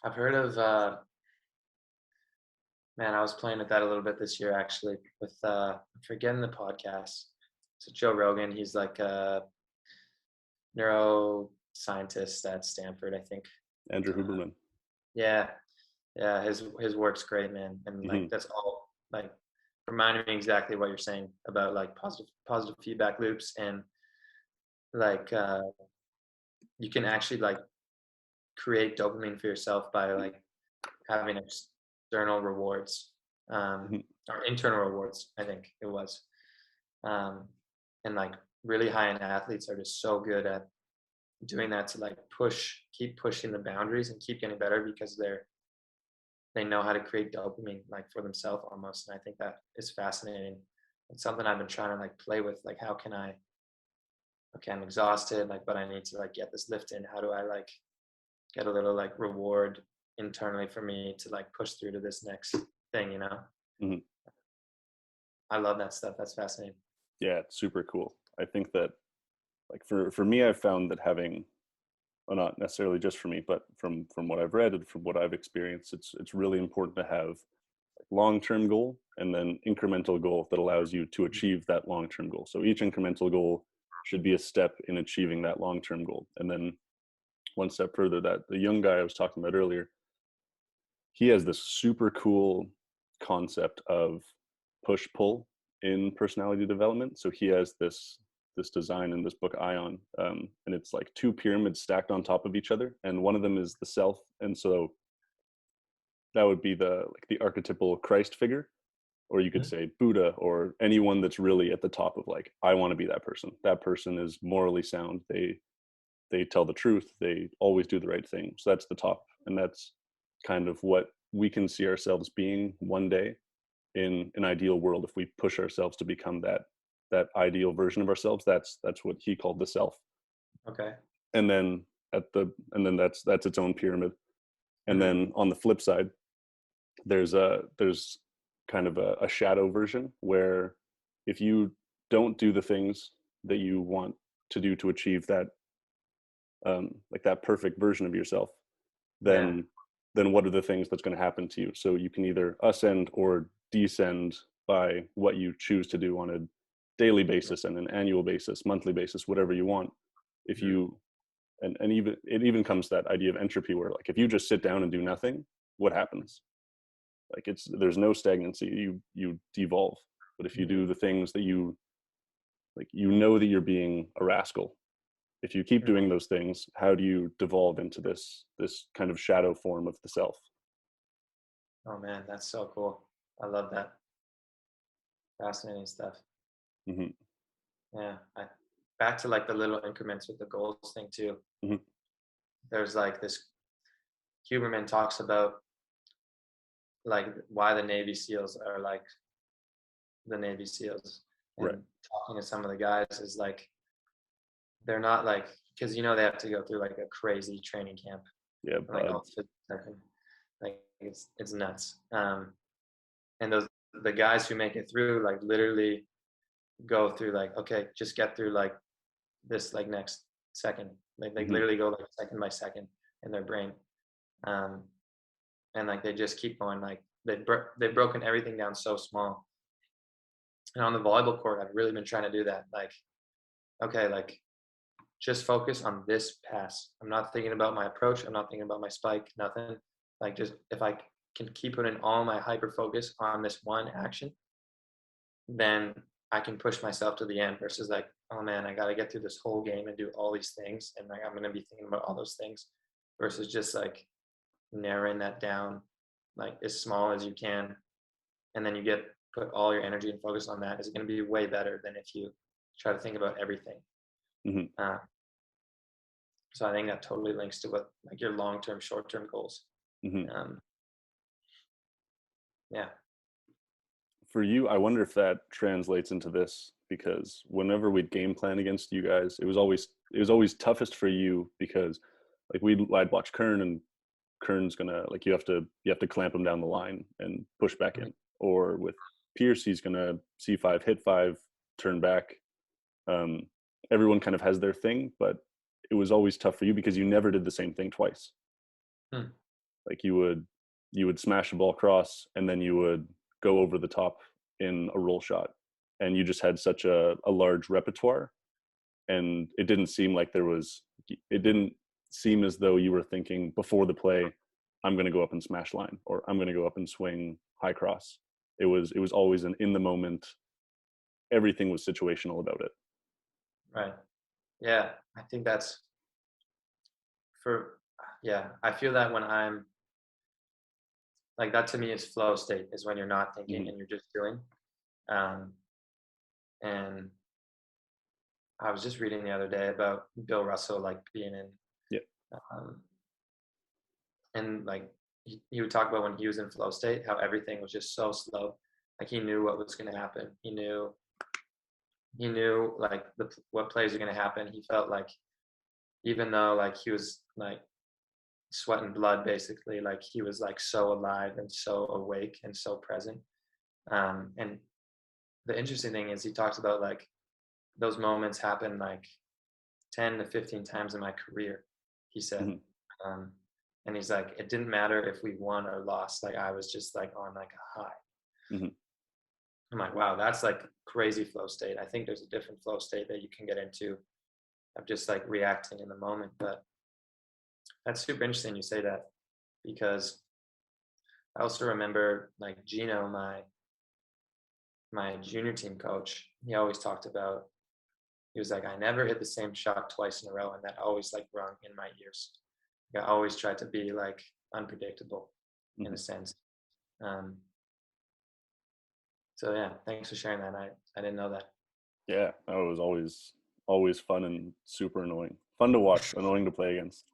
I've heard of man, I was playing with that a little bit this year actually with I'm forgetting the podcast. So Joe Rogan, he's like a neuroscientist at Stanford, I think. Andrew Uh, Huberman. yeah, yeah, his work's great, man. And like Hmm. that's all like reminding me exactly what you're saying about like positive feedback loops and like you can actually like create dopamine for yourself by like having external rewards Hmm. or internal rewards, I think it was. Um, and like really high end athletes are just so good at doing that to like keep pushing the boundaries and keep getting better because they know how to create dopamine like for themselves almost. And I think that is fascinating. It's something I've been trying to like play with. Like, how can okay, I'm exhausted, like, but I need to like get this lift in. How do I like get a little like reward internally for me to like push through to this next thing, you know? Hmm. I love that stuff. That's fascinating. Yeah, it's super cool. I think that like for me, I've found that having, well, not necessarily just for me, but from what I've read and from what I've experienced, it's really important to have long-term goal and then incremental goal that allows you to achieve that long-term goal. So each incremental goal should be a step in achieving that long-term goal. And then one step further, that the young guy I was talking about earlier, he has this super cool concept of push pull in personality development. So he has this design in this book Ion, and it's like two pyramids stacked on top of each other, and one of them is the self, and so that would be the like the archetypal Christ figure, or you could Mhm. say Buddha, or anyone that's really at the top of like, I want to be that person. That person is morally sound. They tell the truth. They always do the right thing. So that's the top, and that's kind of what we can see ourselves being one day in an ideal world. If we push ourselves to become that ideal version of ourselves, that's what he called the self. Okay. And then and then that's its own pyramid. And Mhm. then on the flip side, there's kind of a shadow version where if you don't do the things that you want to do to achieve that, like that perfect version of yourself, Yeah. then what are the things that's going to happen to you? So you can either ascend or descend by what you choose to do on a daily Yeah. basis and an annual basis, monthly basis, whatever you want. If Mhm. you and even it even comes to that idea of entropy, where like if you just sit down and do nothing, what happens? Like it's there's no stagnancy. You devolve. But if you Mhm. do the things that you like, you know that you're being a rascal. If you keep Mhm. doing those things, how do you devolve into this kind of shadow form of the self? Oh man, that's so cool. I love that. Fascinating stuff. Hmm. Yeah. Back to like the little increments with the goals thing too. Hmm. There's like this Huberman talks about like why the Navy SEALs are like the Navy SEALs, Right. and talking to some of the guys is like they're not like, because you know they have to go through like a crazy training camp Yeah, and like bud. all like it's nuts. And those the guys who make it through like literally go through like, okay, just get through like this like next second. Like they Hmm. literally go like second by second in their brain. Um, and like they just keep going. Like they've broken everything down so small. And on the volleyball court, I've really been trying to do that. Like, okay, like just focus on this pass. I'm not thinking about my approach. I'm not thinking about my spike. Nothing. Like just if I can keep putting all my hyper focus on this one action, then I can push myself to the end versus like, oh man, I got to get through this whole game and do all these things. And like, I'm going to be thinking about all those things versus just like narrowing that down like as small as you can. And then you put all your energy and focus on that is going to be way better than if you try to think about everything. Hmm. Uh, so I think that totally links to what like your long-term, short-term goals. Hmm. Um, yeah. For you, I wonder if that translates into this, because whenever we'd game plan against you guys, it was always toughest for you because like I'd watch Kern, and Kern's gonna like, you have to clamp him down the line and push back Mhm. in. Or with Pierce, he's gonna C5, hit five, turn back. Um, Everyone kind of has their thing, but it was always tough for you because you never did the same thing twice. Hmm. Like you would smash a ball cross and then you would go over the top in a roll shot, and you just had such a large repertoire, and it didn't seem as though you were thinking before the play, I'm going to go up and smash line, or I'm going to go up and swing high cross. It was always an in the moment. Everything was situational about it. Right. Yeah. I think that's for, yeah, I feel that when I'm like, that to me is flow state, is when you're not thinking Mhm. and you're just doing. Um, and I was just reading the other day about Bill Russell, like being in, Yeah. um, and like he would talk about when he was in flow state, how everything was just so slow. Like he knew what was going to happen. He knew like what plays are going to happen. He felt like even though like he was like sweat and blood basically, like he was like so alive and so awake and so present. And the interesting thing is he talks about like those moments happen like 10 to 15 times in my career, he said. Mhm. Um, and he's like, it didn't matter if we won or lost. Like I was just like on like a high. Mhm. I'm like, wow, that's like crazy flow state. I think there's a different flow state that you can get into of just like reacting in the moment. But that's super interesting you say that, because I also remember like Gino, my junior team coach, he always talked about, he was like, I never hit the same shot twice in a row, and that always like rung in my ears. Like, I always tried to be like unpredictable in Mhm. a sense. Um, so yeah, thanks for sharing that. I didn't know that. Yeah, that was always fun and super annoying. Fun to watch, annoying to play against.